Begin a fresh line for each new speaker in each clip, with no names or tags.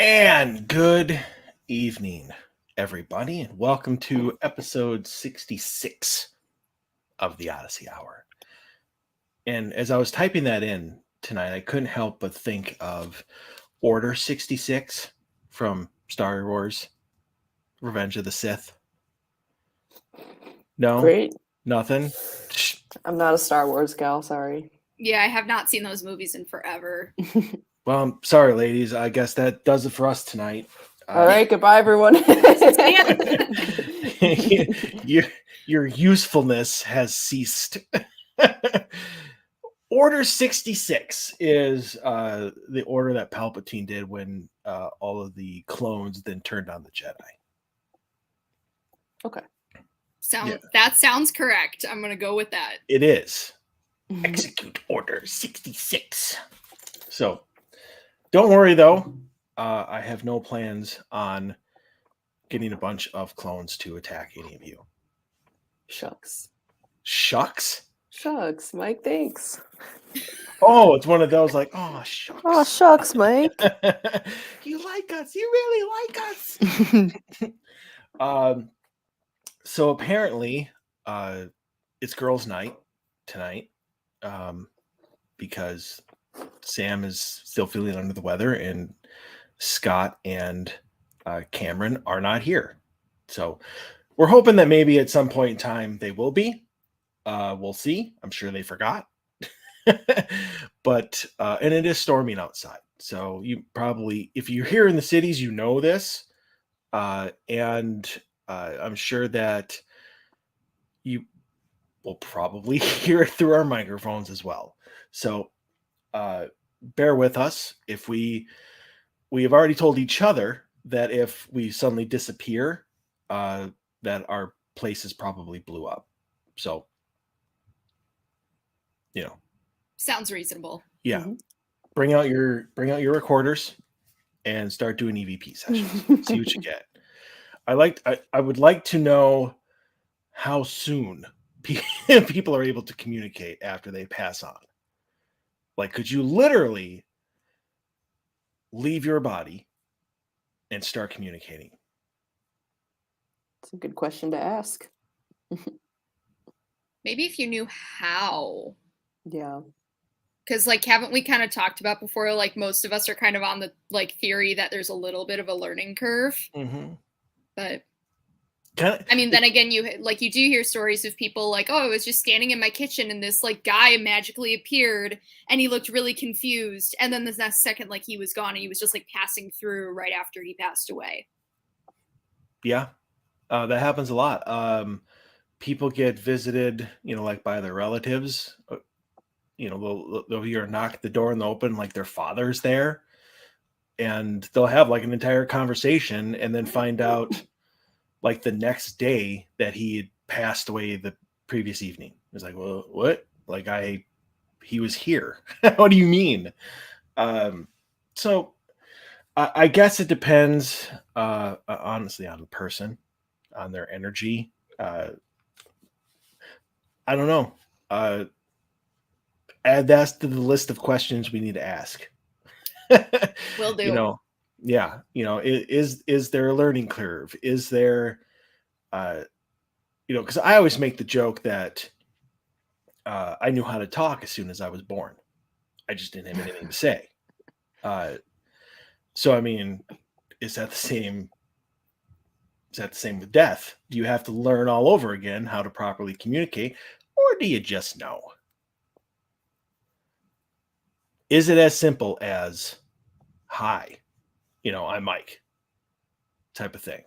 And good evening, everybody, and welcome to episode 66 of the Odyssey Hour. And as I was typing that in tonight, I couldn't help but think of Order 66 from Star Wars Revenge of the Sith. No?
Great.
Nothing?
I'm not a Star Wars gal, sorry.
Yeah, I have not seen those movies in forever.
Well, I'm sorry, ladies. I guess that does it for us tonight.
All right, goodbye, everyone.
Your usefulness has ceased. Order 66 is the order that Palpatine did when all of the clones then turned on the Jedi.
Okay.
That sounds correct. I'm going to go with that.
It is. Execute Order 66. So, don't worry, though. I have no plans on getting a bunch of clones to attack any of you.
Shucks.
Shucks?
Shucks, Mike, thanks.
Oh, it's one of those like, oh, shucks.
Oh, shucks, Mike.
You like us. You really like us. So apparently, it's girls' night tonight because Sam is still feeling under the weather and Scott and Cameron are not here. So we're hoping that maybe at some point in time they will be. We'll see. I'm sure they forgot. But and it is storming outside. So you probably, if you're here in the cities, you know this. And I'm sure that you will probably hear it through our microphones as well. So bear with us. If we have already told each other that if we suddenly disappear, that our places probably blew up. So, you know,
sounds reasonable.
Yeah. Mm-hmm. Bring out your recorders and start doing EVP sessions. See what you get. I would like to know how soon people are able to communicate after they pass on. Like, could you literally leave your body and start communicating?
It's a good question to ask.
Maybe if you knew how.
Yeah.
Because, like, haven't we kind of talked about before, like, most of us are kind of on the, like, theory that there's a little bit of a learning curve.
Mm-hmm.
But, I mean, then again, you do hear stories of people like, oh, I was just standing in my kitchen and this, like, guy magically appeared and he looked really confused. And then the next second, like, he was gone and he was just, like, passing through right after he passed away.
Yeah, that happens a lot. People get visited, like by their relatives. They'll hear knock at the door and they'll open like their father's there, and they'll have like an entire conversation and then find out like the next day that he had passed away the previous evening. It's like, well, what? Like he was here. What do you mean? So I guess it depends, honestly, on the person, on their energy. I don't know. Add that to the list of questions we need to ask.
Will do.
Yeah. Is there a learning curve? Is there, because I always make the joke that I knew how to talk as soon as I was born. I just didn't have anything to say. So, I mean, is that the same? Is that the same with death? Do you have to learn all over again how to properly communicate, or do you just know? Is it as simple as, hi, I'm Mike, type of thing?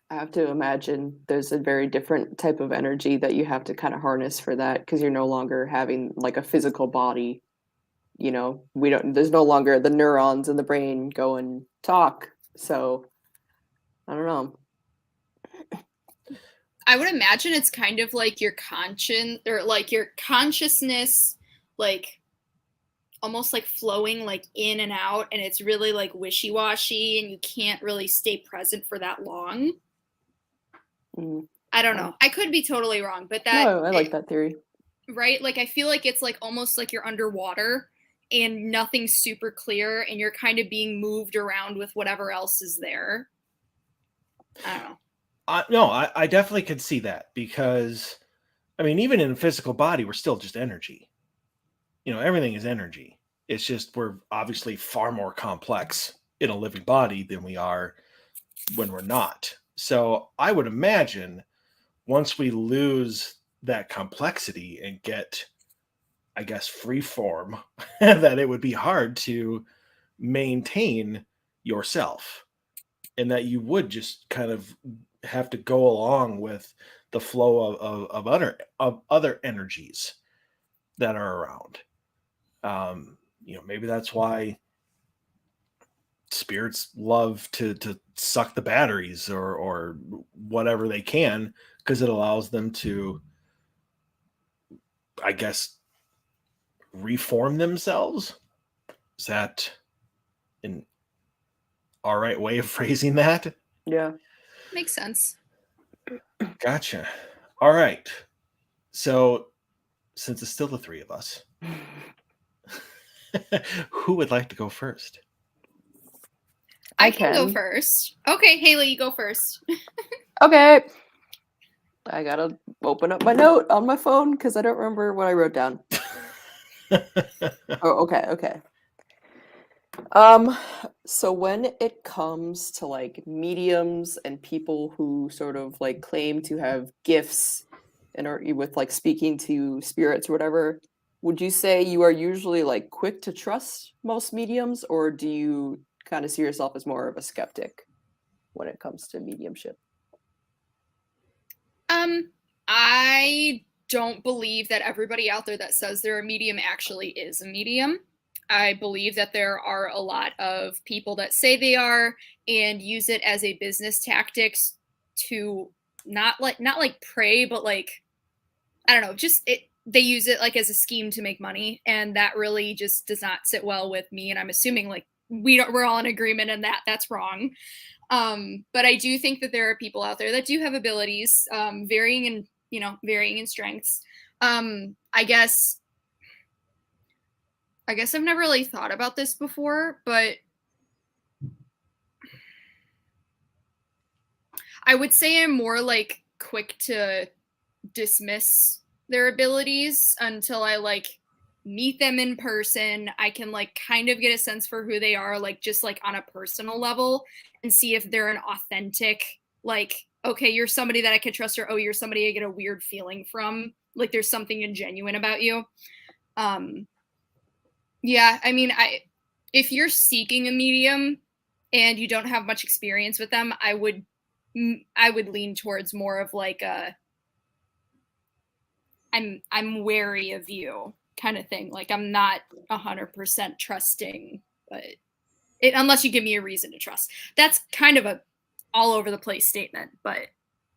I have to imagine there's a very different type of energy that you have to kind of harness for that, because you're no longer having like a physical body. There's no longer the neurons in the brain go and talk. So I don't know.
I would imagine it's kind of like your conscience, or like your consciousness, like almost like flowing like in and out, and it's really like wishy-washy and you can't really stay present for that long. I don't know. I could be totally wrong, but
I like that theory.
Right? Like, I feel like it's like almost like you're underwater and nothing's super clear and you're kind of being moved around with whatever else is there. I don't know.
No, I definitely could see that, because I mean, even in a physical body, we're still just energy. Everything is energy. It's just we're obviously far more complex in a living body than we are when we're not. So I would imagine once we lose that complexity and get, I guess, free form, that it would be hard to maintain yourself, and that you would just kind of have to go along with the flow of other energies that are around. Maybe that's why spirits love to suck the batteries or whatever they can, because it allows them to, I guess, reform themselves. Is that an all right way of phrasing that?
Yeah.
Makes sense.
Gotcha. All right. So since it's still the three of us, who would like to go first?
I can go first. Okay, Haley, you go first.
Okay. I gotta open up my note on my phone because I don't remember what I wrote down. Oh, okay. So when it comes to like mediums and people who sort of like claim to have gifts and are with like speaking to spirits or whatever, would you say you are usually like quick to trust most mediums, or do you kind of see yourself as more of a skeptic when it comes to mediumship?
I don't believe that everybody out there that says they're a medium actually is a medium. I believe that there are a lot of people that say they are and use it as a business tactics to not like prey, but like, I don't know, just they use it like as a scheme to make money, and that really just does not sit well with me. And I'm assuming like we're all in agreement in that that's wrong. But I do think that there are people out there that do have abilities, varying in strengths. I guess I've never really thought about this before, but I would say I'm more like quick to dismiss their abilities until I like meet them in person. I can like kind of get a sense for who they are, like just like on a personal level, and see if they're an authentic, like, okay, you're somebody that I could trust, or oh, you're somebody I get a weird feeling from. Like there's something ingenuine about you. Yeah, I mean, if you're seeking a medium and you don't have much experience with them, I would lean towards more of like a I'm wary of you kind of thing. Like I'm not 100% trusting, but unless you give me a reason to trust. That's kind of a all over the place statement, but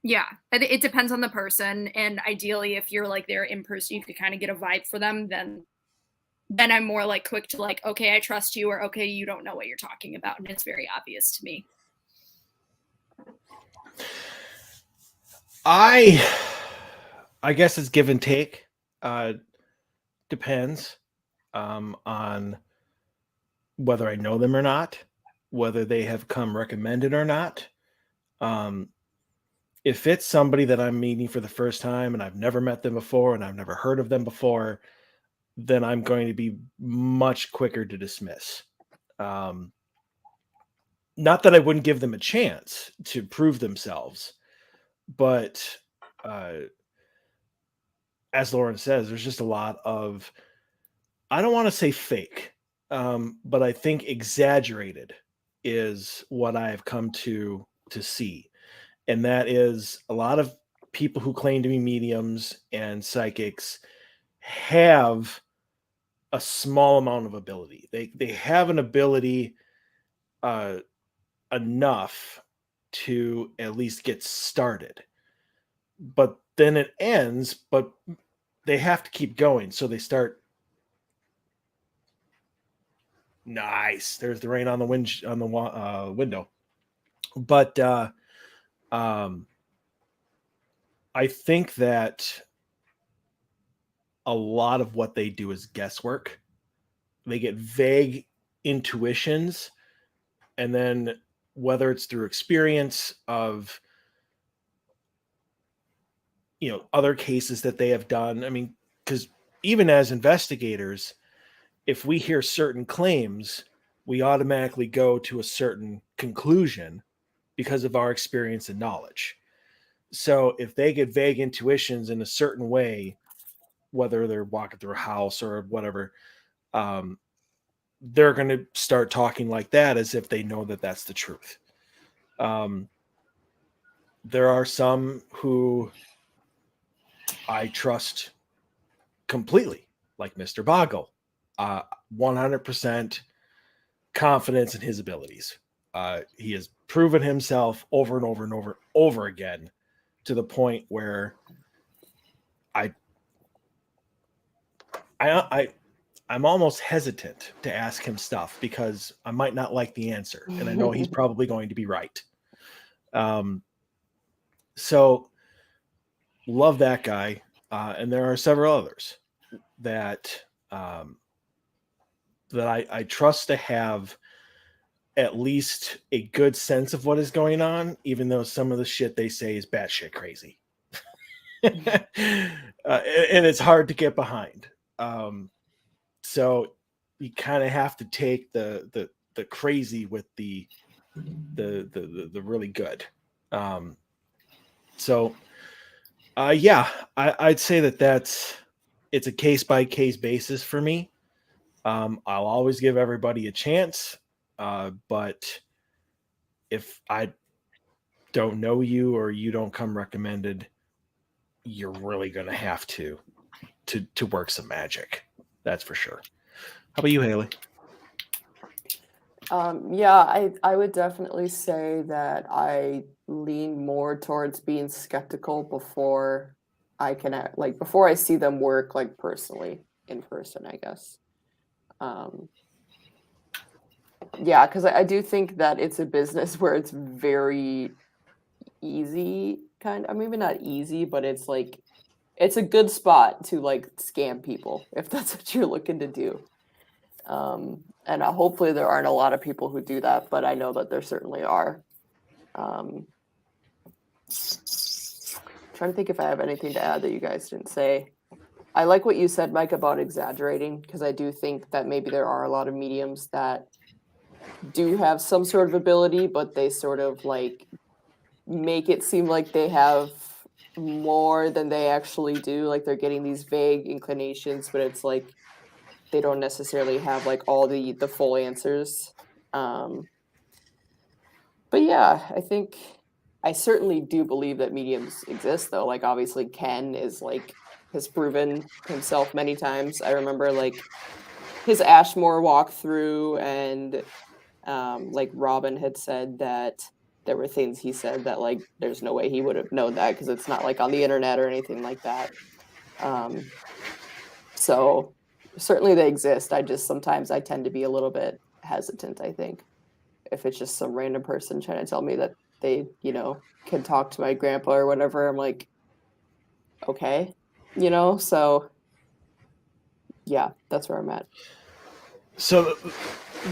yeah, it depends on the person. And ideally, if you're like there in person, you could kind of get a vibe for them. Then I'm more like quick to like, okay, I trust you, or okay, you don't know what you're talking about, and it's very obvious to me.
I guess it's give and take. Depends on whether I know them or not, whether they have come recommended or not. If it's somebody that I'm meeting for the first time and I've never met them before and I've never heard of them before, then I'm going to be much quicker to dismiss. Not that I wouldn't give them a chance to prove themselves, but as Lauren says, there's just a lot of, I don't want to say fake, but I think exaggerated is what I have come to see. And that is a lot of people who claim to be mediums and psychics have a small amount of ability. They have an ability enough to at least get started. But then it ends, but they have to keep going. So they start. Nice. There's the rain on the window. But I think that a lot of what they do is guesswork. they get vague intuitions, and then whether it's through experience of other cases that they have done. I mean, because even as investigators, if we hear certain claims, we automatically go to a certain conclusion because of our experience and knowledge. So if they get vague intuitions in a certain way, whether they're walking through a house or whatever, they're going to start talking like that as if they know that that's the truth. There are some who I trust completely, like Mr. Boggle. 100% confidence in his abilities. He has proven himself over and over and over again, to the point where I'm almost hesitant to ask him stuff because I might not like the answer, and I know he's probably going to be right. So love that guy, and there are several others that I trust to have at least a good sense of what is going on, even though some of the shit they say is batshit crazy. And it's hard to get behind. So you kind of have to take the crazy with the really good. Yeah, I'd say it's a case by case basis for me. I'll always give everybody a chance, but if I don't know you or you don't come recommended, you're really going to have to work some magic. That's for sure. How about you, Haley?
Yeah, I would definitely say that I lean more towards being skeptical before I can before I see them work like personally in person, I guess. Yeah, because I do think that it's a business where it's very easy, maybe not easy, but it's like it's a good spot to like scam people if that's what you're looking to do. And hopefully there aren't a lot of people who do that, but I know that there certainly are. Trying to think if I have anything to add that you guys didn't say. I like what you said, Mike, about exaggerating, because I do think that maybe there are a lot of mediums that do have some sort of ability, but they sort of like make it seem like they have more than they actually do. Like they're getting these vague inclinations, but it's like they don't necessarily have like all the full answers. But yeah, I certainly do believe that mediums exist, though. Like obviously Ken has proven himself many times. I remember like his Ashmore walkthrough, and like Robin had said that there were things he said that like there's no way he would have known that because it's not like on the internet or anything like that. So certainly they exist. Sometimes I tend to be a little bit hesitant, I think, if it's just some random person trying to tell me that they, can talk to my grandpa or whatever. I'm like, okay, so yeah, that's where I'm at.
So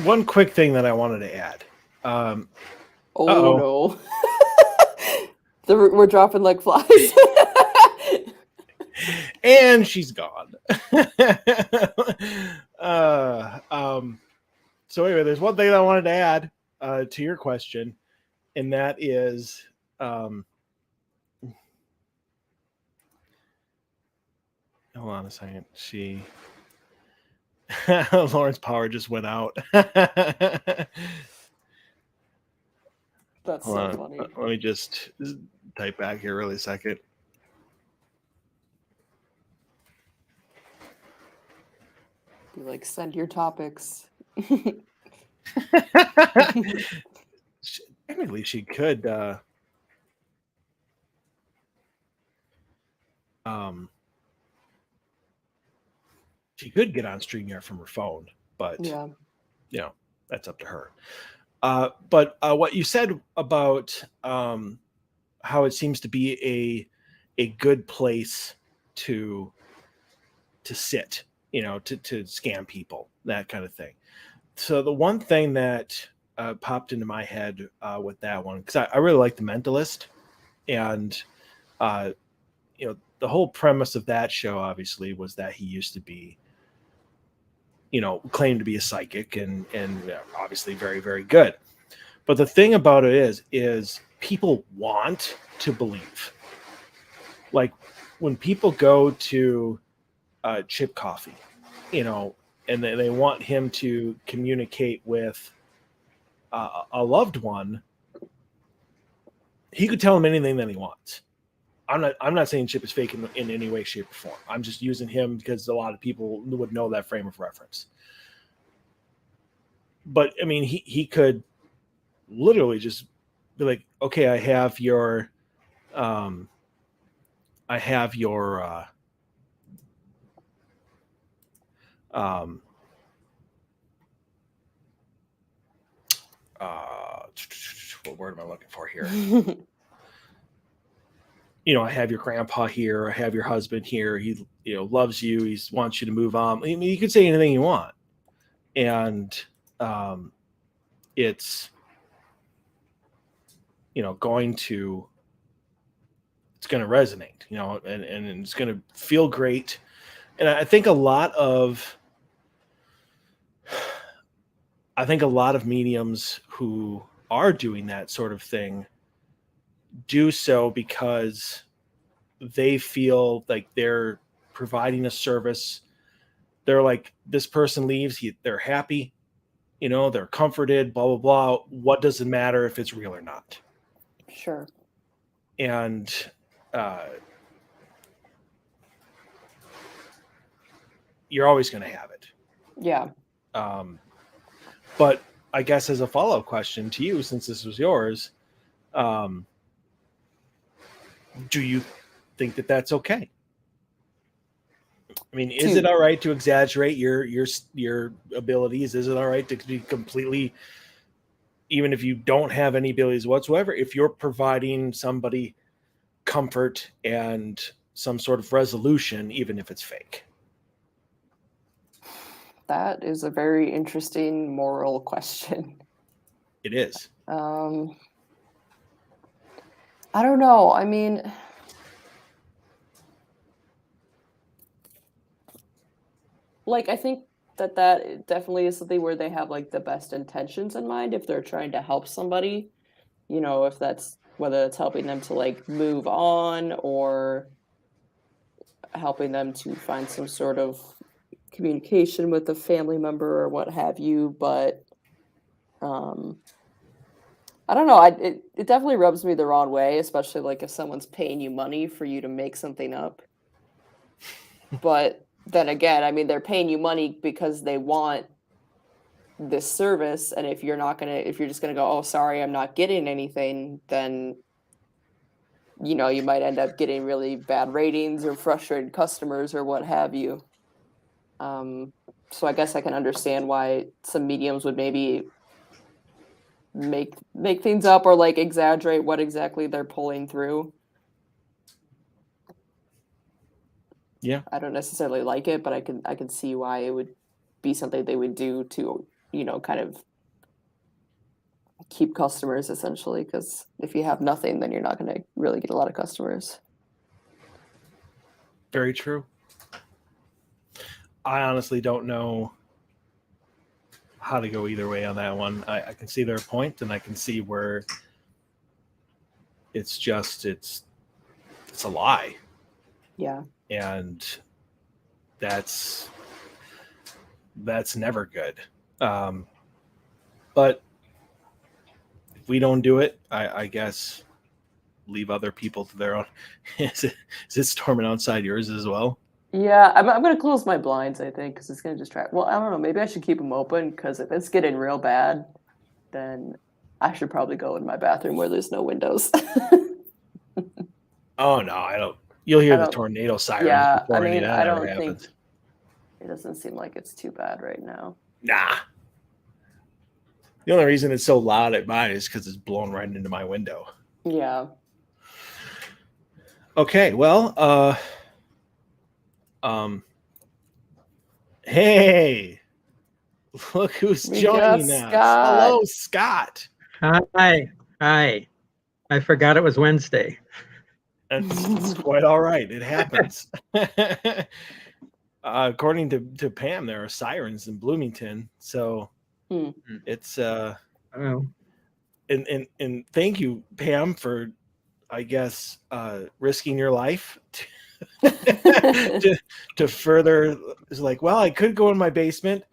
one quick thing that I wanted to add.
No. We're dropping like flies.
And she's gone. So anyway, there's one thing I wanted to add to your question, and that is hold on a second. Lauren's power just went out.
That's so funny.
Let me just type back here really a second.
Be like, send your topics.
Technically, she could. She could get on StreamYard from her phone, but
yeah,
that's up to her. But what you said about how it seems to be a good place to sit to scam people, that kind of thing. So the one thing that popped into my head with that one, because I really like The Mentalist, and uh, the whole premise of that show obviously was that he used to be, claimed to be a psychic, and obviously very, very good. But the thing about it is people want to believe. Like when people go to Chip Coffee, and they want him to communicate with a loved one, he could tell them anything that he wants. I'm not saying Chip is fake in any way, shape, or form. I'm just using him because a lot of people would know that frame of reference. But I mean, he could literally just be like, okay, I have your I have your um what word am I looking for here? I have your grandpa here, I have your husband here. He, loves you. He wants you to move on. I mean, you could say anything you want, and it's going to resonate, and it's going to feel great. And I think a lot of mediums who are doing that sort of thing do so because they feel like they're providing a service. They're like, this person leaves, they're happy, they're comforted, blah, blah, blah. What does it matter if it's real or not?
Sure.
And you're always going to have it.
Yeah.
But I guess as a follow-up question to you, since this was yours, do you think that that's okay? I mean, is it all right to exaggerate your abilities? Is it all right to be completely, even if you don't have any abilities whatsoever, if you're providing somebody comfort and some sort of resolution, even if it's fake?
That is a very interesting moral question.
It is.
I don't know. I mean, like, I think that definitely is something where they have like the best intentions in mind if they're trying to help somebody, if that's whether it's helping them to like move on or helping them to find some sort of communication with a family member or what have you. But I don't know. It definitely rubs me the wrong way, especially like if someone's paying you money for you to make something up. But then again, I mean, they're paying you money because they want this service, and if you're just gonna go, oh, sorry, I'm not getting anything, then you might end up getting really bad ratings or frustrated customers or what have you. So I guess I can understand why some mediums would maybe make things up or like exaggerate what exactly they're pulling through.
Yeah.
I don't necessarily like it, but I can see why it would be something they would do to, kind of keep customers essentially, because if you have nothing, then you're not going to really get a lot of customers.
Very true. I honestly don't know how to go either way on that one. I can see their point, and I can see where it's a lie.
Yeah.
And that's never good. But if we don't do it, I guess leave other people to their own. Is it storming outside yours as well?
Yeah, I'm going to close my blinds, I think, because it's going to distract. Well, I don't know. Maybe I should keep them open, because if it's getting real bad, then I should probably go in my bathroom where there's no windows.
Oh, no, I don't. You'll hear the tornado sirens before any of that ever happens.
It doesn't seem like it's too bad right now.
Nah. The only reason it's so loud at mine is because it's blown right into my window.
Yeah.
Okay, well, Hey, look who's
We got
joining us.
Scott.
Hello, Scott.
Hi. I forgot it was Wednesday.
It's quite all right. It happens. According to Pam, there are sirens in Bloomington, so it's
Oh,
and thank you, Pam, for I guess risking your life to further. It's like, well, I could go in my basement,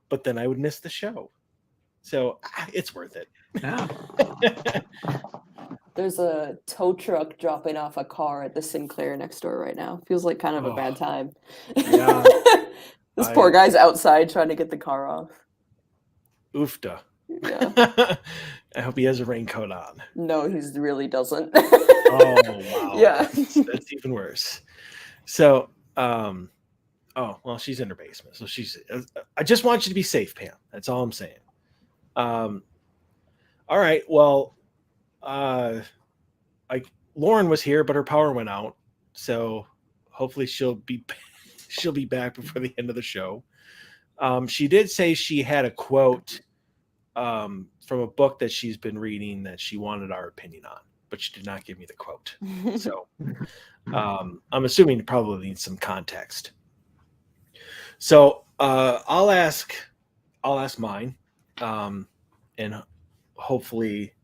but then I would miss the show, so it's worth it.
yeah.
There's a tow truck dropping off a car at the Sinclair next door right now. Feels like kind of a bad time.
Yeah.
This poor guy's outside trying to get the car off.
Oofta.
Yeah.
I hope he has a raincoat on.
No, he really doesn't.
Oh, wow.
Yeah.
That's even worse. So, oh, well, she's in her basement. So I just want you to be safe, Pam. That's all I'm saying. All right. Well, Lauren was here, but her power went out. So hopefully she'll be back before the end of the show. She did say she had a quote from a book that she's been reading that she wanted our opinion on, but she did not give me the quote. So I'm assuming it probably needs some context. So I'll ask mine, and hopefully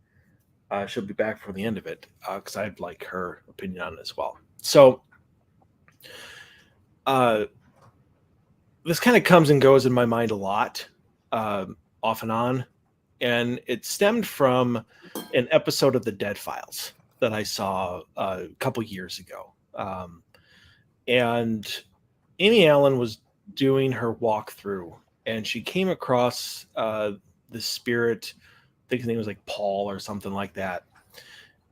she'll be back for the end of it because I'd like her opinion on it as well. So this kind of comes and goes in my mind a lot, off and on. And it stemmed from an episode of the Dead Files that I saw a couple years ago. And Amy Allen was doing her walkthrough, and she came across the spirit. I think his name was like Paul or something like that.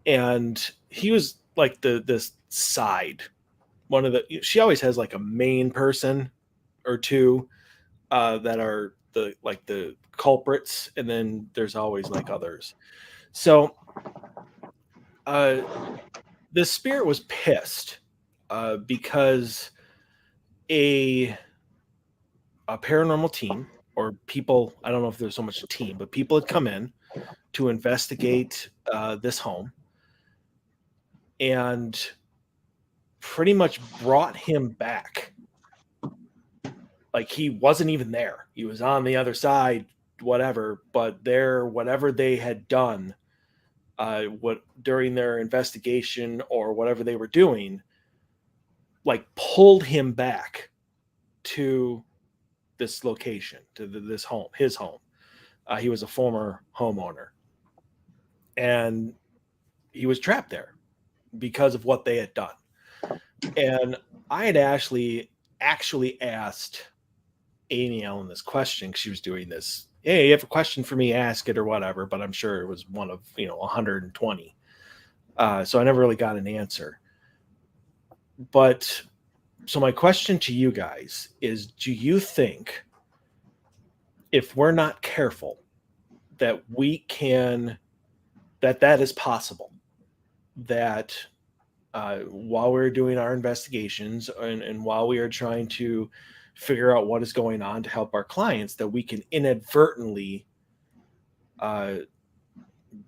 And he was like this side. She always has like a main person or two that are the culprits, and then there's always like others. So the spirit was pissed because a paranormal team, or people, I don't know if there's so much a team, but people had come in to investigate this home and pretty much brought him back. Like he wasn't even there. He was on the other side, whatever, but whatever they had done during their investigation or whatever they were doing, like pulled him back to this location, to this home, his home. He was a former homeowner, and he was trapped there because of what they had done. And I had actually asked Amy Allen this question. She was doing this. Hey, you have a question for me? Ask it or whatever. But I'm sure it was one of 120. So I never really got an answer. But so my question to you guys is: do you think, if we're not careful, that that is possible? That while we're doing our investigations and while we are trying to figure out what is going on to help our clients, that we can inadvertently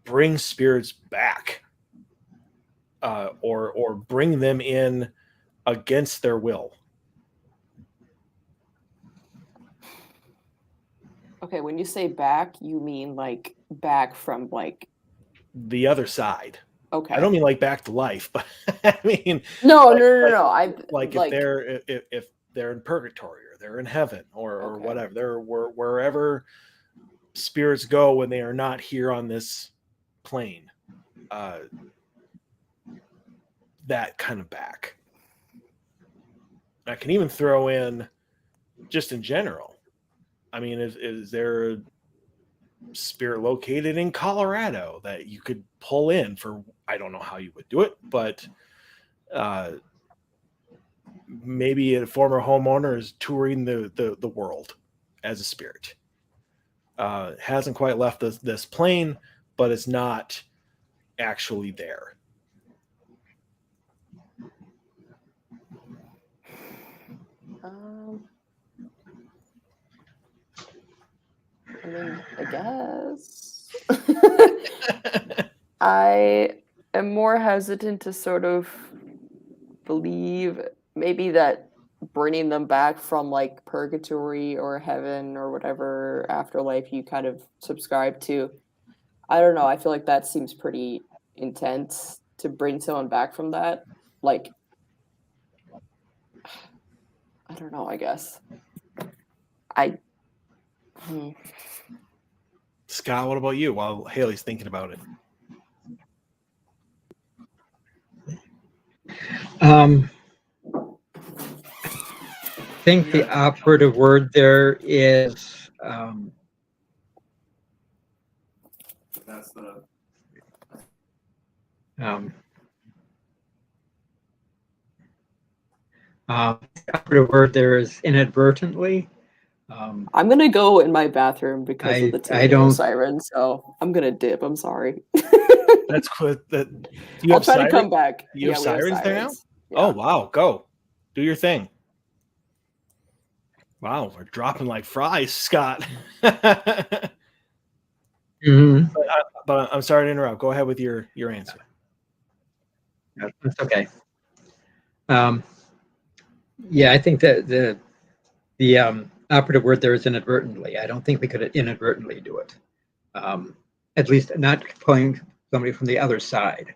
bring spirits back or bring them in against their will.
Okay, when you say back, you mean like back from like
The other side.
okay.
I don't mean like back to life, but I mean
no.
Like if they're in purgatory or they're in heaven or whatever, they're wherever spirits go when they are not here on this plane. That kind of back. I can even throw in just in general. I mean, is there a spirit located in Colorado that you could pull in for? I don't know how you would do it, but maybe a former homeowner is touring the world as a spirit. Hasn't quite left this plane, but it's not actually there.
I mean, I guess. I am more hesitant to sort of believe maybe that bringing them back from like purgatory or heaven or whatever afterlife you kind of subscribe to. I don't know. I feel like that seems pretty intense to bring someone back from that. Like, I don't know, I guess. I. Hmm.
Scott, what about you? While Haley's thinking about it.
I think the operative word there is
That's the
the operative word there is inadvertently.
I'm gonna go in my bathroom because of the
I
tornado
don't.
siren, so I'm gonna dip. I'm sorry.
That's cool. Do you
I'll
have
try to come back.
You have
Yeah, we have
sirens there now?
sirens.
Oh
Yeah.
wow, go. Do your thing. Wow, we're dropping like fries, Scott.
Mhm.
But I'm sorry to interrupt. Go ahead with your answer.
That's okay. Yeah, I think that the operative word there is inadvertently. I don't think we could inadvertently do it. At least not pulling somebody from the other side.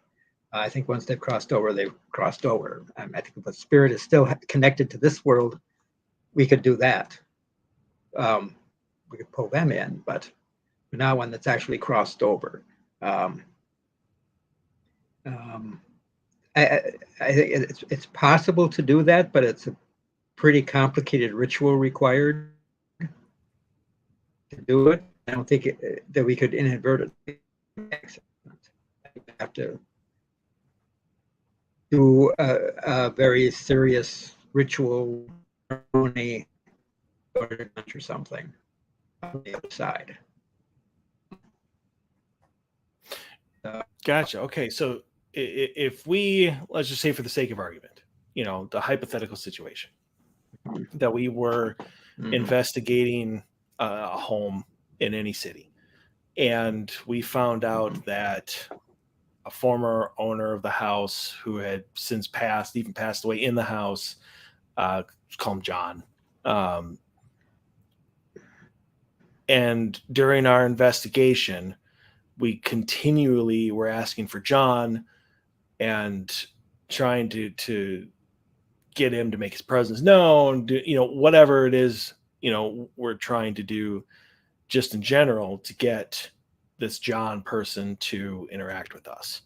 I think once they've crossed over, they've crossed over. I think if the spirit is still connected to this world, we could do that. We could pull them in, but not one that's actually crossed over. I think it's possible to do that, but it's a pretty complicated ritual required to do it. I don't think that we could inadvertently have to do a very serious ritual ceremony or something on the other side.
Gotcha. Okay, so if we, let's just say for the sake of argument, the hypothetical situation that we were investigating a home in any city, and we found out that a former owner of the house who had since even passed away in the house, call him John. And during our investigation, we continually were asking for John and trying to get him to make his presence known, whatever it is, we're trying to do just in general to get this John person to interact with us.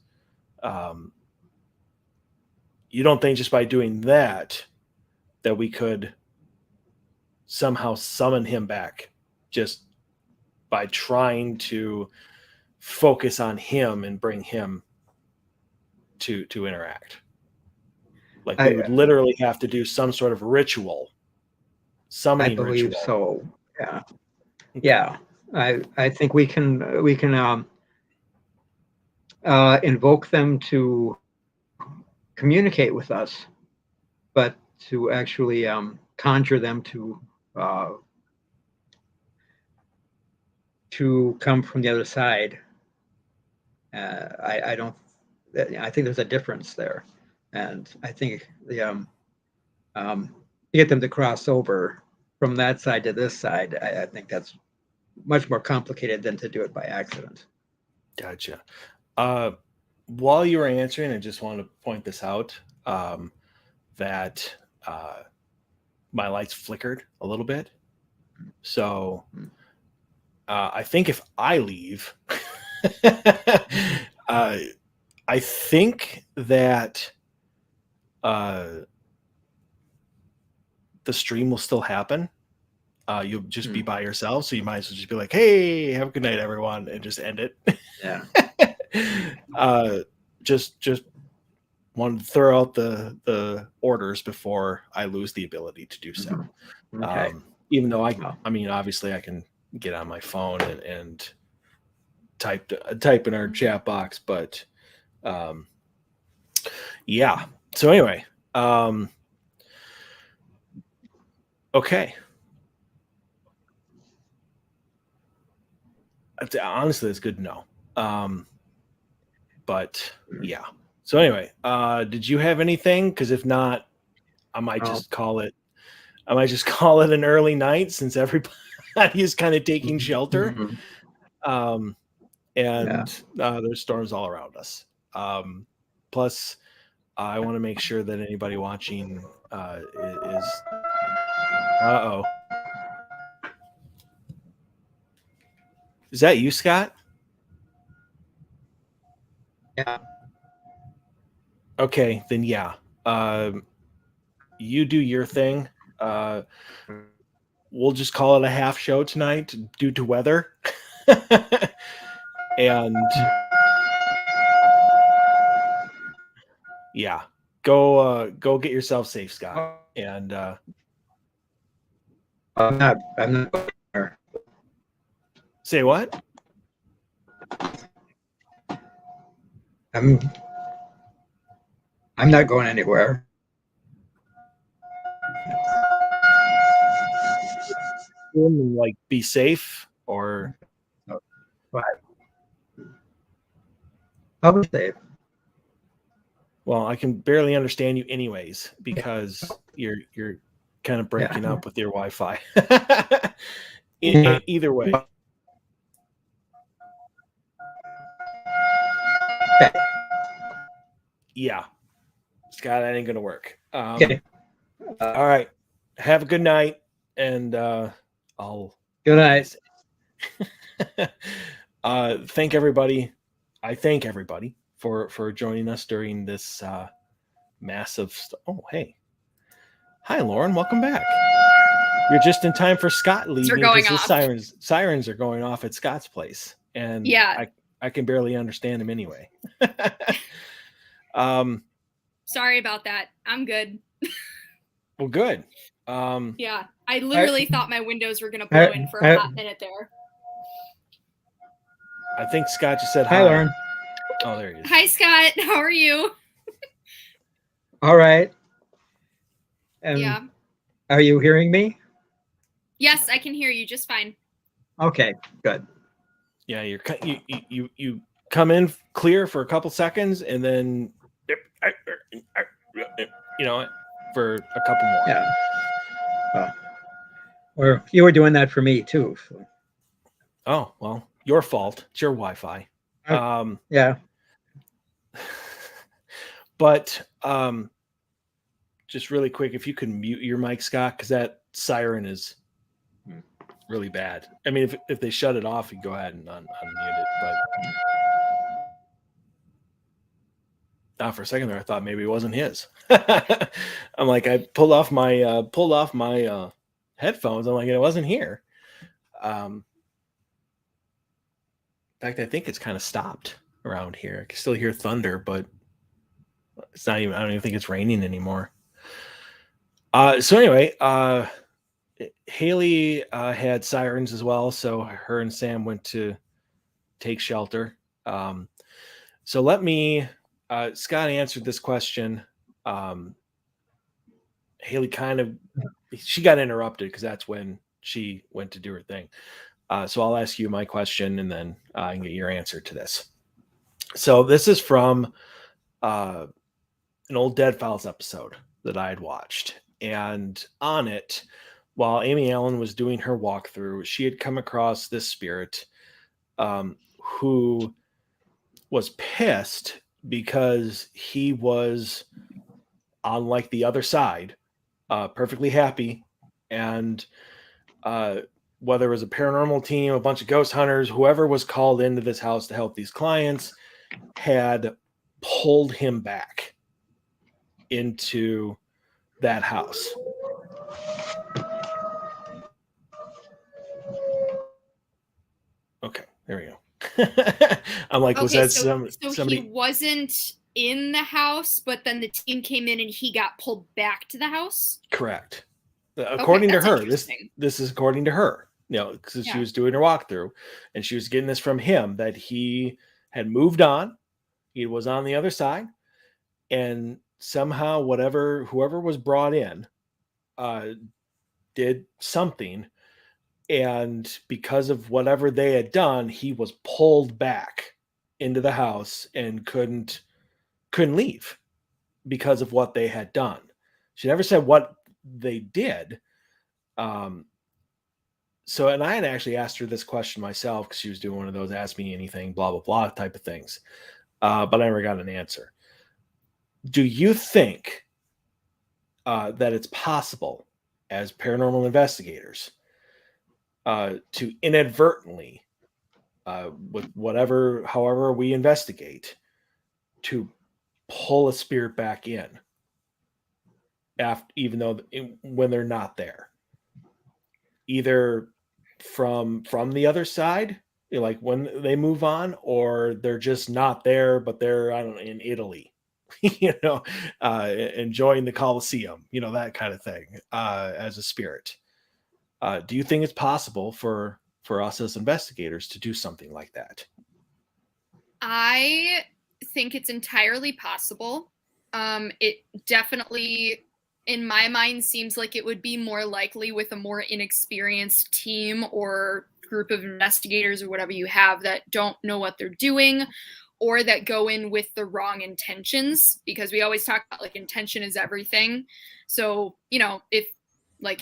You don't think just by doing that we could somehow summon him back just by trying to focus on him and bring him to interact? Like we would literally have to do some sort of ritual, summoning
I believe
ritual.
so. Yeah.
Okay.
Yeah. I think we can invoke them to communicate with us, but to actually conjure them to come from the other side. I don't. I think there's a difference there, and I think to get them to cross over from that side to this side, I think that's much more complicated than to do it by accident.
Gotcha. While you were answering, I just want to point this out, that my lights flickered a little bit. So I think if I leave, I think that the stream will still happen. You'll just be by yourself, so you might as well just be like, "Hey, have a good night, everyone," and just end it.
Yeah.
Just wanted to throw out the orders before I lose the ability to do so.
Okay.
Even though I mean, obviously, I can get on my phone and type in our chat box, but yeah. So anyway, okay. honestly, it's good to know. But yeah. So anyway, did you have anything? Because if not, I might
No.
just call it. I might just call it an early night since everybody is kind of taking shelter.
Mhm.
And there's storms all around us. Plus, I want to make sure that anybody watching is. Uh-oh. Is that you, Scott?
Yeah.
Okay, then yeah. You do your thing. We'll just call it a half show tonight due to weather. And yeah, go get yourself safe, Scott. And
I'm not going anywhere.
say what?
I'm not going anywhere.
Like, be safe, or
But I'll be safe.
well, I can barely understand you anyways because you're kind of breaking
Yeah.
up with your Wi-Fi.
Yeah.
Either way.
Okay.
Yeah. Scott, that ain't gonna work.
Okay.
All right. Have a good night, and I'll
Good night.
thank everybody. I thank everybody for joining us during this massive. Oh, hey, hi, Lauren. Welcome back. You're just in time for Scott leaving
going
because his
off.
sirens are going off at Scott's place, and
Yeah.
I can barely understand him anyway.
Sorry about that. I'm good.
Well, good.
Yeah, I literally thought my windows were gonna blow in for a hot minute there.
I think Scott just said hi.
Hi, Lauren.
Oh, there he is.
Hi, Scott. How are you?
All right.
Yeah.
Are you hearing me?
Yes, I can hear you just fine.
Okay, good.
Yeah, you come in clear for a couple seconds, and then for a couple more.
Yeah. Well, or you were doing that for me too. So.
Oh, well, your fault. It's your Wi-Fi.
Yeah.
But just really quick, if you can mute your mic, Scott, because that siren is really bad. I mean, if they shut it off, you go ahead and unmute it. But for a second there, I thought maybe it wasn't his. I'm like, I pulled off my headphones. I'm like, it wasn't here. In fact, I think it's kind of stopped around here. I can still hear thunder, but it's not even. I don't even think it's raining anymore. So anyway, Haley had sirens as well, so her and Sam went to take shelter. So let me. Scott answered this question. Haley she got interrupted because that's when she went to do her thing. So I'll ask you my question, and then I can get your answer to this. So this is from an old Dead Files episode that I had watched. And on it, while Amy Allen was doing her walkthrough, she had come across this spirit who was pissed because he was on like the other side, perfectly happy. And whether it was a paranormal team, a bunch of ghost hunters, whoever was called into this house to help these clients had pulled him back into that house. Okay, there we go. I'm like, was that somebody?
He wasn't in the house, but then the team came in and he got pulled back to the house?
Correct. According to her, this is according to her. Because she was doing her walkthrough, and she was getting this from him that he had moved on. He was on the other side, and somehow whoever was brought in did something and because of whatever they had done, he was pulled back into the house and couldn't leave because of what they had done. She never said what they did. So, and I had actually asked her this question myself because she was doing one of those ask me anything, blah, blah, blah type of things. But I never got an answer. Do you think that it's possible as paranormal investigators to inadvertently, with however we investigate, to pull a spirit back in even though when they're not there, either from the other side, like when they move on, or they're just not there, but they're, I don't know, in Italy, enjoying the Colosseum, that kind of thing, as a spirit. Do you think it's possible for us as investigators to do something like that?
I think it's entirely possible. It definitely, in my mind, seems like it would be more likely with a more inexperienced team or group of investigators or whatever you have that don't know what they're doing, or that go in with the wrong intentions, because we always talk about like intention is everything. So,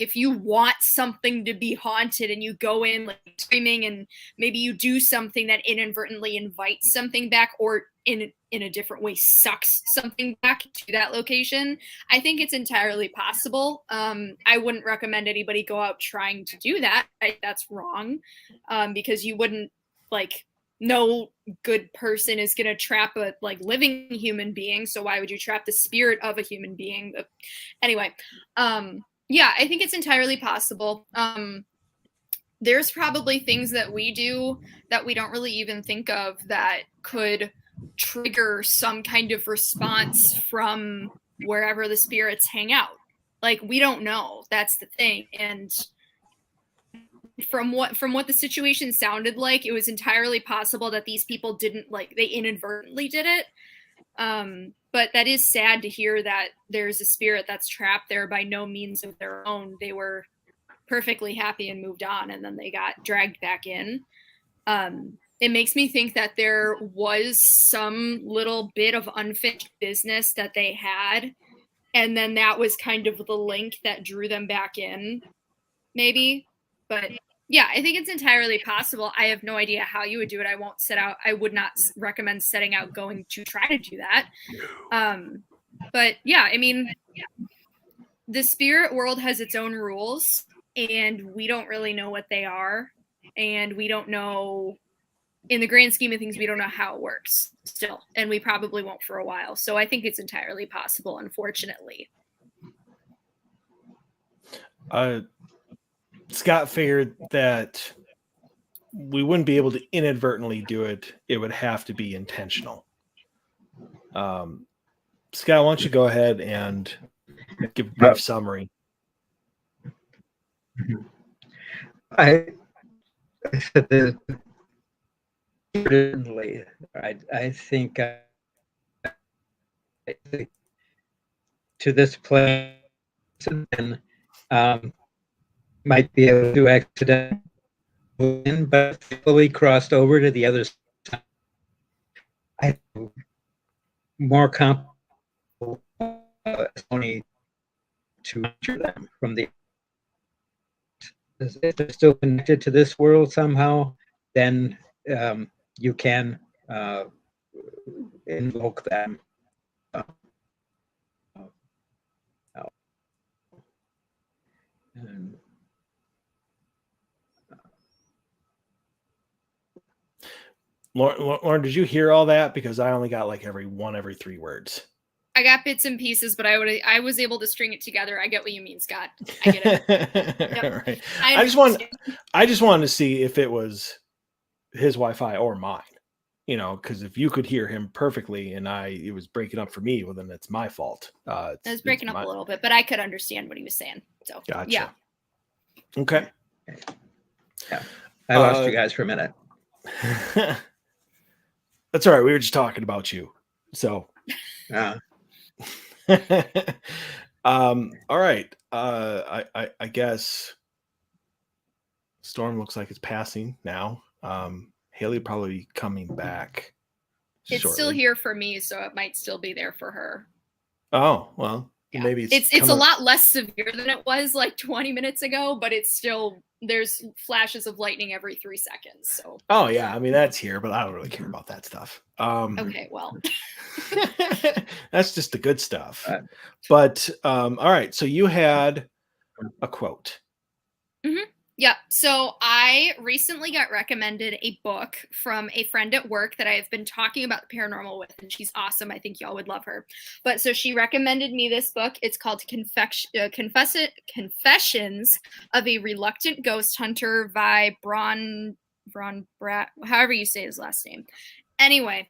if you want something to be haunted and you go in like screaming, and maybe you do something that inadvertently invites something back, or in a different way sucks something back to that location, I think it's entirely possible. I wouldn't recommend anybody go out trying to do that. That's wrong, because you wouldn't, like, no good person is going to trap a living human being. So why would you trap the spirit of a human being? But anyway, yeah, I think it's entirely possible. There's probably things that we do that we don't really even think of that could trigger some kind of response from wherever the spirits hang out. Like, we don't know. That's the thing. And from what the situation sounded like, it was entirely possible that these people didn't, they inadvertently did it. But that is sad to hear that there's a spirit that's trapped there by no means of their own. They were perfectly happy and moved on, and then they got dragged back in. It makes me think that there was some little bit of unfinished business that they had, and then that was kind of the link that drew them back in, maybe. But yeah, I think it's entirely possible. I have no idea how you would do it. I would not recommend setting out going to try to do that. But yeah, I mean, the spirit world has its own rules, and we don't really know what they are. And we don't know, in the grand scheme of things, we don't know how it works still. And we probably won't for a while. So I think it's entirely possible, unfortunately.
Scott figured that we wouldn't be able to inadvertently do it. It would have to be intentional. Scott, why don't you go ahead and give a brief summary?
I said this certainly. I think to this place, and might be able to accidentally, but fully crossed over to the other side. I more comfortable only to measure them from the. If they're still connected to this world somehow, then you can invoke them.
Lauren, did you hear all that? Because I only got like every 3 words.
I got bits and pieces, but I was able to string it together. I get what you mean, Scott. I get it. Yep.
Right. I just wanted to see if it was his Wi-Fi or mine. Because if you could hear him perfectly and it was breaking up for me, well, then it's my fault.
It was breaking up a little bit, but I could understand what he was saying. So
gotcha.
Yeah.
Okay.
Yeah, I lost you guys for a minute.
That's all right. We were just talking about you. So. All right. I guess storm looks like it's passing now. Haley probably be coming back
It's
shortly.
still here for me, so it might still be there for her.
Oh, well,
Yeah.
maybe
it's a lot less severe than it was like 20 minutes ago, but it's still, there's flashes of lightning every 3 seconds. So.
Oh yeah, I mean that's here, but I don't really care about that stuff.
Okay, well.
That's just the good stuff. But all right, so you had a quote.
Mm-hmm. Yeah. So I recently got recommended a book from a friend at work that I have been talking about the paranormal with, and she's awesome. I think y'all would love her. But so she recommended me this book. It's called Confessions of a Reluctant Ghost Hunter by however you say his last name. Anyway,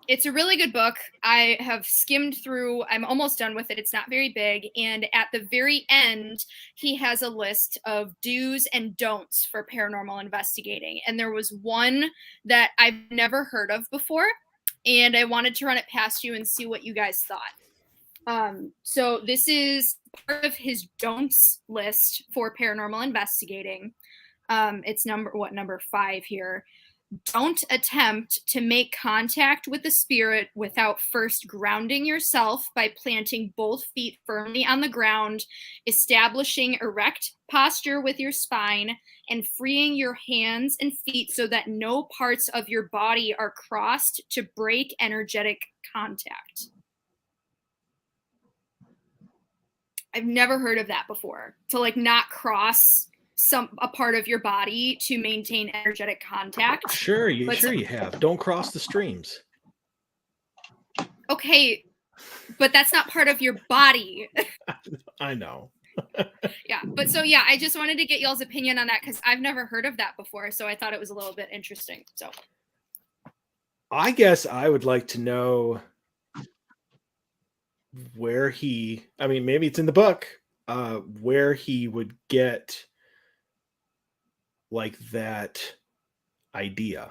it's a really good book. I have skimmed through. I'm almost done with it. It's not very big. And at the very end, he has a list of do's and don'ts for paranormal investigating. And there was one that I've never heard of before. And I wanted to run it past you and see what you guys thought. So this is part of his don'ts list for paranormal investigating. It's number 5 here. Don't attempt to make contact with the spirit without first grounding yourself by planting both feet firmly on the ground, establishing erect posture with your spine, and freeing your hands and feet so that no parts of your body are crossed to break energetic contact. I've never heard of that before. To like not cross a part of your body to maintain energetic contact.
Sure you have. Don't cross the streams.
Okay, but that's not part of your body.
I know.
Yeah, but so yeah, I just wanted to get y'all's opinion on that because I've never heard of that before, so I thought it was a little bit interesting. So
I guess I would like to know where maybe it's in the book, where he would get like that idea.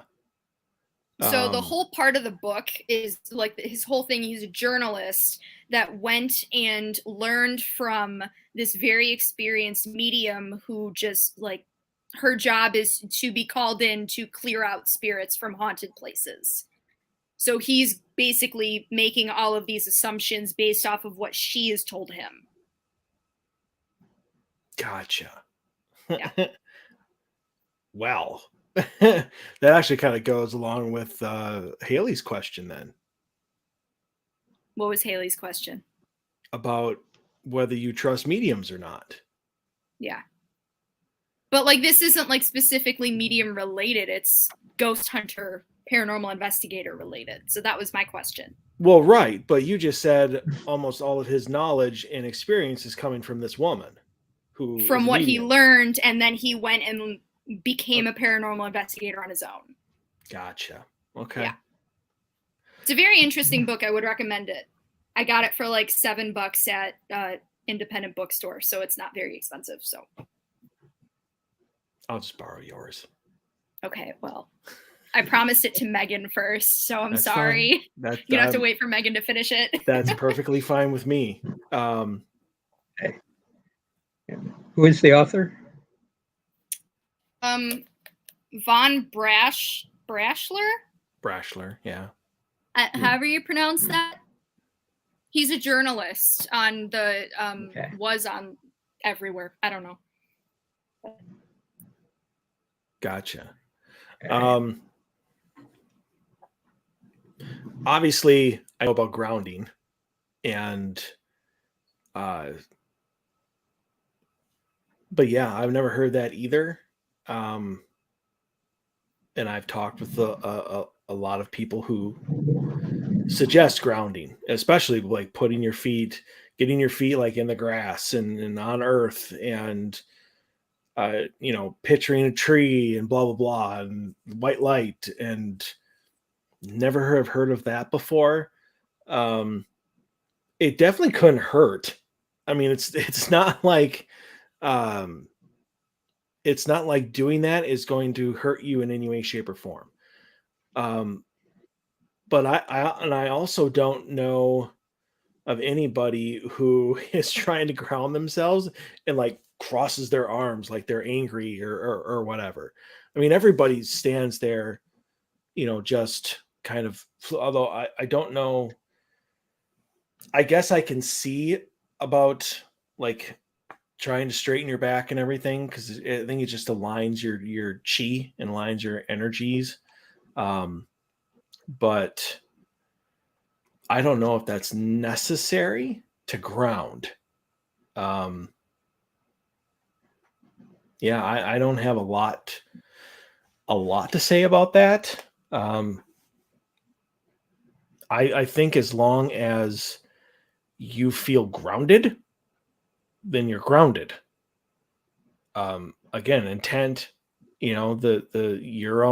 So the whole part of the book is like his whole thing. He's a journalist that went and learned from this very experienced medium who just like her job is to be called in to clear out spirits from haunted places. So he's basically making all of these assumptions based off of what she has told him.
Gotcha.
Yeah.
Well, that actually kind of goes along with Haley's question then.
What was Haley's question?
About whether you trust mediums or not.
Yeah. But like this isn't like specifically medium related. It's ghost hunter, paranormal investigator related. So that was my question.
Well, right. But you just said almost all of his knowledge and experience is coming from this woman.
From what he learned, and then he went and became a paranormal investigator on his own.
Gotcha. Okay.
Yeah. It's a very interesting book. I would recommend it. I got it for like $7 at independent bookstore, so it's not very expensive. So
I'll just borrow yours.
Okay, well, I promised it to Megan first, so I'm
That's
sorry.
That,
you have to wait for Megan to finish it.
That's perfectly fine with me.
Okay. Who is the author?
Von Brashler?
Brashler, yeah.
However you pronounce that. He's a journalist on the was on everywhere. I don't know.
Gotcha. Obviously, I know about grounding, and but yeah, I've never heard that either. And I've talked with a lot of people who suggest grounding, especially like getting your feet like in the grass and on earth, and picturing a tree and blah blah blah and white light, and never have heard of that before. It definitely couldn't hurt. I mean, it's not like doing that is going to hurt you in any way, shape, or form. But I also don't know of anybody who is trying to ground themselves and like crosses their arms like they're angry or whatever. I mean, everybody stands there, just kind of, although I don't know. I guess I can see about like trying to straighten your back and everything, because I think it just aligns your chi and aligns your energies. But I don't know if that's necessary to ground. Um, yeah, I don't have a lot to say about that. I think as long as you feel grounded, then you're grounded. Again, intent, the your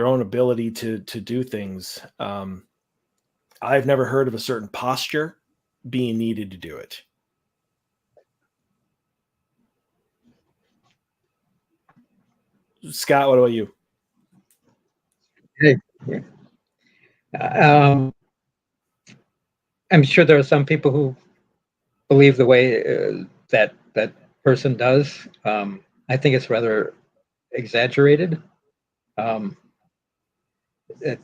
own ability to do things. I've never heard of a certain posture being needed to do it. Scott, what about you?
Hey, yeah. Um, I'm sure there are some people who believe the way that person does. I think it's rather exaggerated. Um, it,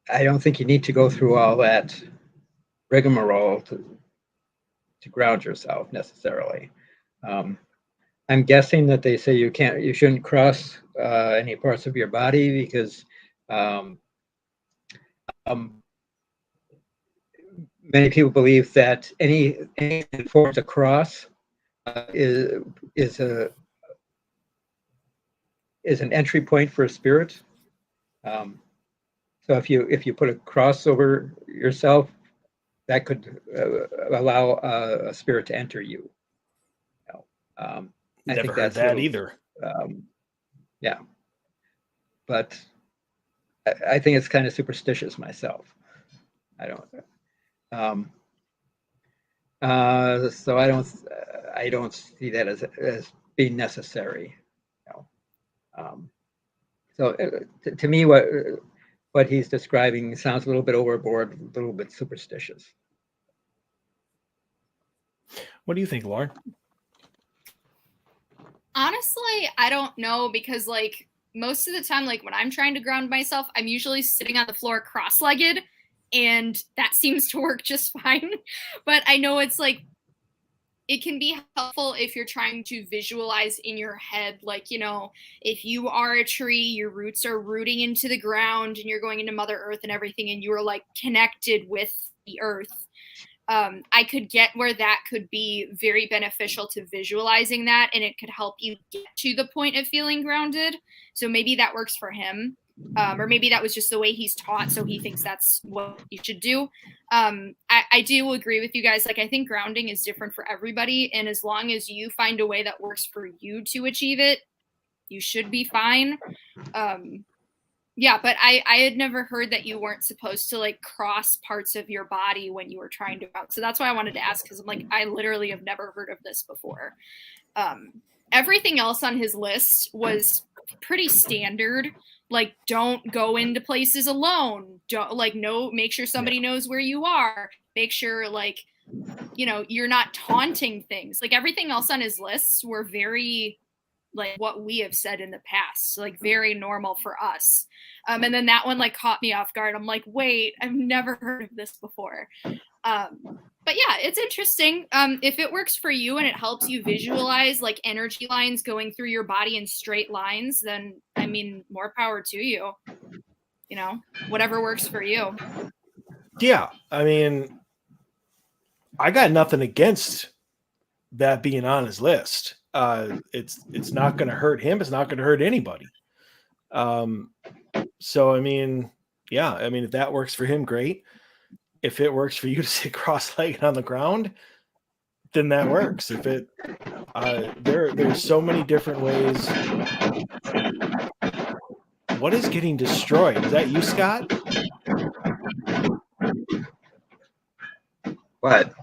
I don't think you need to go through all that rigmarole to ground yourself necessarily. Um, I'm guessing that they say you shouldn't cross any parts of your body because um, um, many people believe that anything that forms a cross is an entry point for a spirit. Um, so if you put a cross over yourself, that could allow a spirit to enter you. I
Never
think
heard
that's
that either.
Yeah, but I think it's kind of superstitious myself. I don't. So I don't see that as being necessary. You know? So to me, what he's describing sounds a little bit overboard, a little bit superstitious.
What do you think, Lauren?
Honestly, I don't know, because like most of the time, like when I'm trying to ground myself, I'm usually sitting on the floor cross-legged, and that seems to work just fine. But I know it's like it can be helpful if you're trying to visualize in your head, like, if you are a tree, your roots are rooting into the ground and you're going into Mother Earth and everything, and you are like connected with the earth. I could get where that could be very beneficial to visualizing that, and it could help you get to the point of feeling grounded. So maybe that works for him. Or maybe that was just the way he's taught, so he thinks that's what you should do. I do agree with you guys. Like, I think grounding is different for everybody, and as long as you find a way that works for you to achieve it, you should be fine. Yeah, but I had never heard that you weren't supposed to like cross parts of your body when you were trying to ground. So that's why I wanted to ask, because I'm like, I literally have never heard of this before. Everything else on his list was pretty standard. Like, don't go into places alone. Don't make sure somebody knows where you are. Make sure you're not taunting things. Like, everything else on his lists were very like what we have said in the past, like very normal for us. And then that one like caught me off guard. I'm like, wait, I've never heard of this before. But yeah, it's interesting. If it works for you and it helps you visualize like energy lines going through your body in straight lines, then I mean, more power to you. Whatever works for you.
Yeah, I mean, I got nothing against that being on his list. It's not going to hurt him. It's not going to hurt anybody. So I mean, yeah, I mean, if that works for him, great. If it works for you to sit cross-legged on the ground, then that works. If it, there's so many different ways. What is getting destroyed? Is that you, Scott?
What?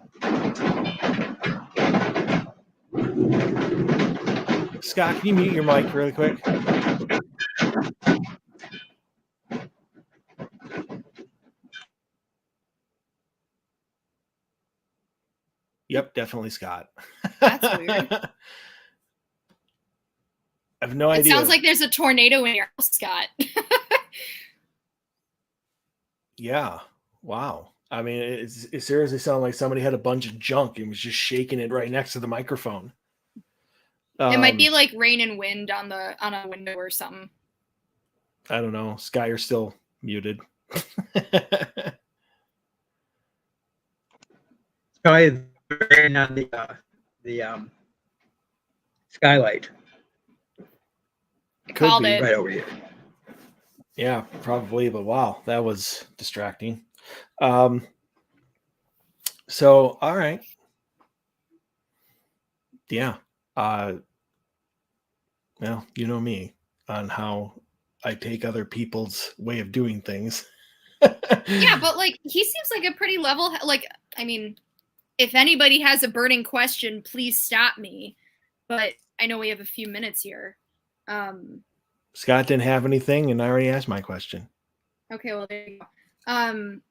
Scott, can you mute your mic really quick? Yep, definitely Scott.
That's weird.
I have no
It
idea.
sounds like there's a tornado in your house, Scott.
Yeah. Wow. I mean, it seriously sounded like somebody had a bunch of junk and was just shaking it right next to the microphone.
It might be like rain and wind on a window or something.
I don't know. Sky, you're still muted.
Sky is rain on the skylight
I
Could
called
be.
it.
right over here.
Yeah, probably. But wow, that was distracting. So, all right. Yeah. Well, you know me on how I take other people's way of doing things.
Yeah, but like he seems like a pretty level. Like, I mean, if anybody has a burning question, please stop me. But I know we have a few minutes here.
Scott didn't have anything, and I already asked my question.
Okay, well there you go.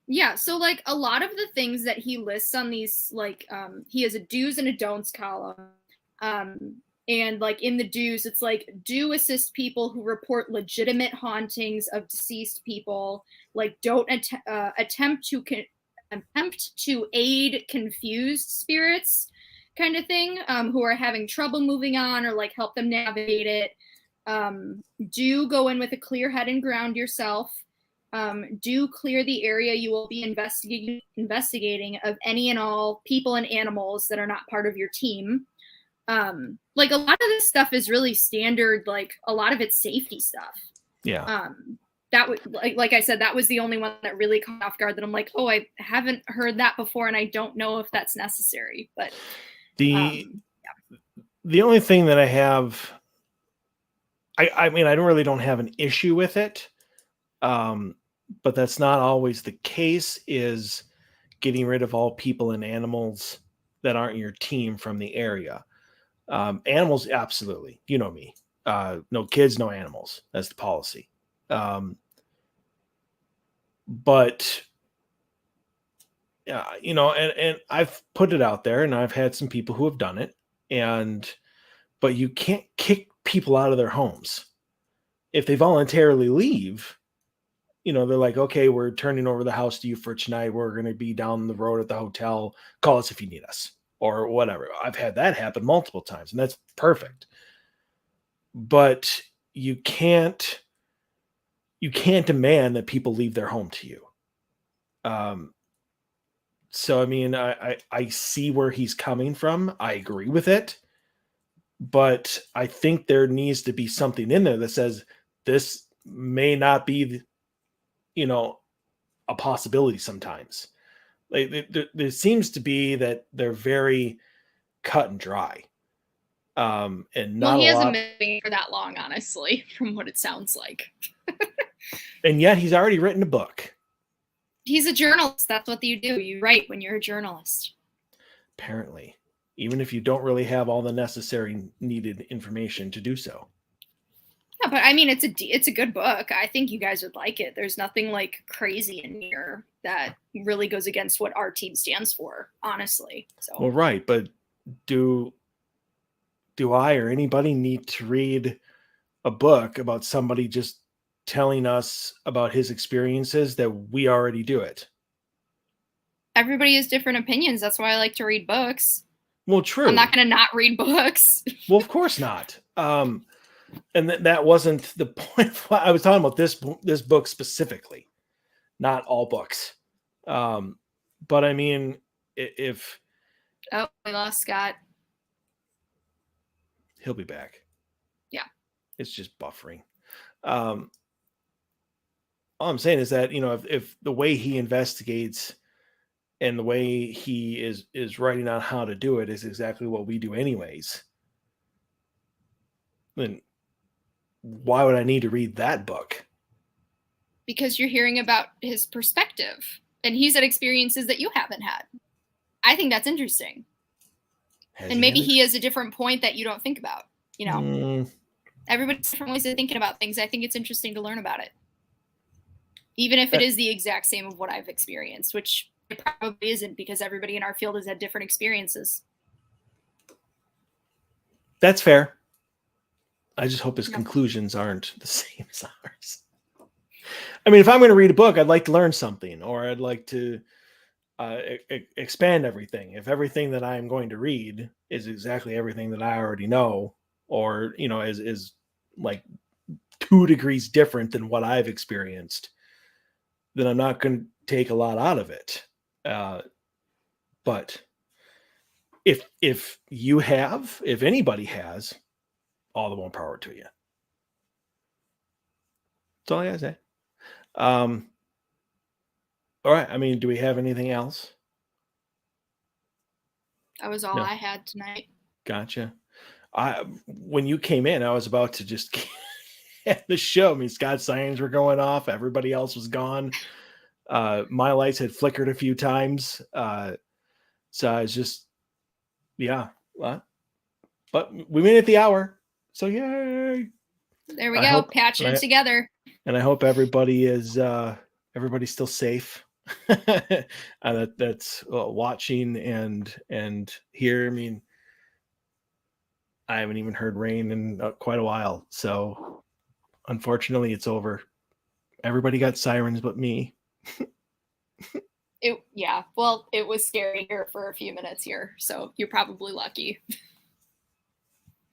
Yeah, so like a lot of the things that he lists on these, like, he has a do's and a don'ts column. And like in the do's, it's like do assist people who report legitimate hauntings of deceased people. Like don't attempt to aid confused spirits, kind of thing, who are having trouble moving on, or like help them navigate it. Do go in with a clear head and ground yourself. Do clear the area you will be investigating of any and all people and animals that are not part of your team. Like a lot of this stuff is really standard, like a lot of it's safety stuff.
Yeah.
That would, like I said, that was the only one that really caught off guard, that I'm like, oh, I haven't heard that before, and I don't know if that's necessary. But
the only thing that I have, I mean, I don't have an issue with it, but that's not always the case, is getting rid of all people and animals that aren't your team from the area. Animals, absolutely. You know me. No kids, no animals. That's the policy. But you know, and I've put it out there, and I've had some people who have done it, but you can't kick people out of their homes. If they voluntarily leave, you know, they're like, okay, we're turning over the house to you for tonight. We're going to be down the road at the hotel. Call us if you need us, or whatever. I've had that happen multiple times, and that's perfect. But you can't demand that people leave their home to you. So I mean, I see where he's coming from. I agree with it, but I think there needs to be something in there that says this may not be, you know, a possibility sometimes. Like there seems to be that they're very cut and dry. And not
well, he
a
hasn't
lot.
been living for that long, honestly, from what it sounds like.
And yet he's already written a book.
He's a journalist. That's what you do. You write when you're a journalist.
Apparently, even if you don't really have all the necessary needed information to do so.
Yeah, but I mean, it's a good book. I think you guys would like it. There's nothing like crazy in here that really goes against what our team stands for, honestly. So
Well, right, but do I or anybody need to read a book about somebody just telling us about his experiences that we already do it?
everybody has different opinions. That's why I like to read books.
Well, true.
I'm not going to not read books.
Well, of course not. And that wasn't the point. I was talking about this book specifically, not all books. But I mean, if
Oh, we lost Scott.
he'll be back.
Yeah.
It's just buffering. All I'm saying is that, you know, if the way he investigates and the way he is writing on how to do it is exactly what we do anyways, then why would I need to read that book?
Because you're hearing about his perspective, and he's had experiences that you haven't had. I think that's interesting. And maybe he has a different point that you don't think about. You know, everybody's different ways of thinking about things. I think it's interesting to learn about it, even if it is the exact same of what I've experienced, which it probably isn't, because everybody in our field has had different experiences.
That's fair. I just hope his
Yeah.
conclusions aren't the same as ours. I mean, if I'm going to read a book, I'd like to learn something, or I'd like to expand everything. If everything that I'm going to read is exactly everything that I already know, or, you know, is like 2 degrees different than what I've experienced, then I'm not going to take a lot out of it. But if you have, if anybody has, all the more power to you. That's all I gotta say. All right. I mean, do we have anything else?
That was all
No.
I had tonight.
Gotcha. When you came in, I was about to just end the show. I mean, Scott's sirens were going off. Everybody else was gone. My lights had flickered a few times. So I was just, yeah. But we made it the hour. So yay.
There we go. Patching it together.
And I hope everybody is everybody's still safe. That's watching and here. I mean, I haven't even heard rain in quite a while. So unfortunately, it's over. Everybody got sirens but me.
Yeah. Well, it was scary here for a few minutes here, so you're probably lucky.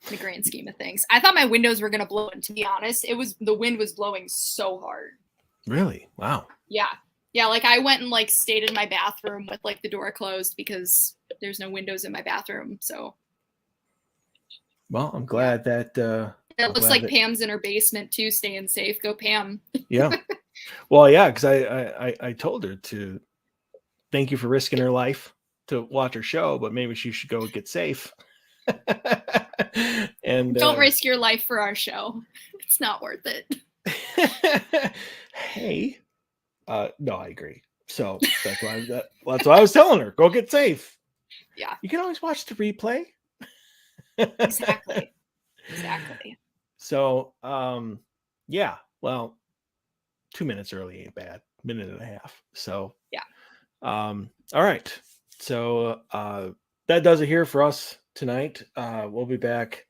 In the grand scheme of things, I thought my windows were gonna blow. And to be honest, the wind was blowing so hard.
Really? Wow.
Yeah. Like I went and like stayed in my bathroom with like the door closed because there's no windows in my bathroom. So.
Well, I'm glad that.
It looks like Pam's in her basement too, staying safe. Go Pam.
Yeah. Well, yeah, because I told her to thank you for risking her life to watch her show, but maybe she should go get safe. And
don't risk your life for our show. It's not worth it.
Hey, no, I agree. So that's why I was telling her, go get safe.
Yeah.
You can always watch the replay.
Exactly.
So, yeah, well, 2 minutes early ain't bad. Minute and a half. So,
yeah.
All right. So, that does it here for us tonight. We'll be back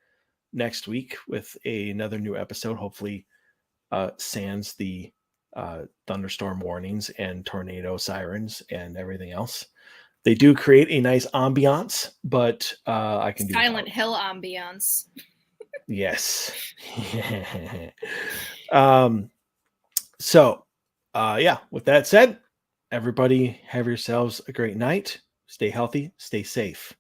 next week with another new episode. Hopefully, sans the thunderstorm warnings and tornado sirens and everything else. They do create a nice ambiance, but I can do
Silent Hill ambiance.
Yes. So, yeah, with that said, everybody have yourselves a great night. Stay healthy, stay safe.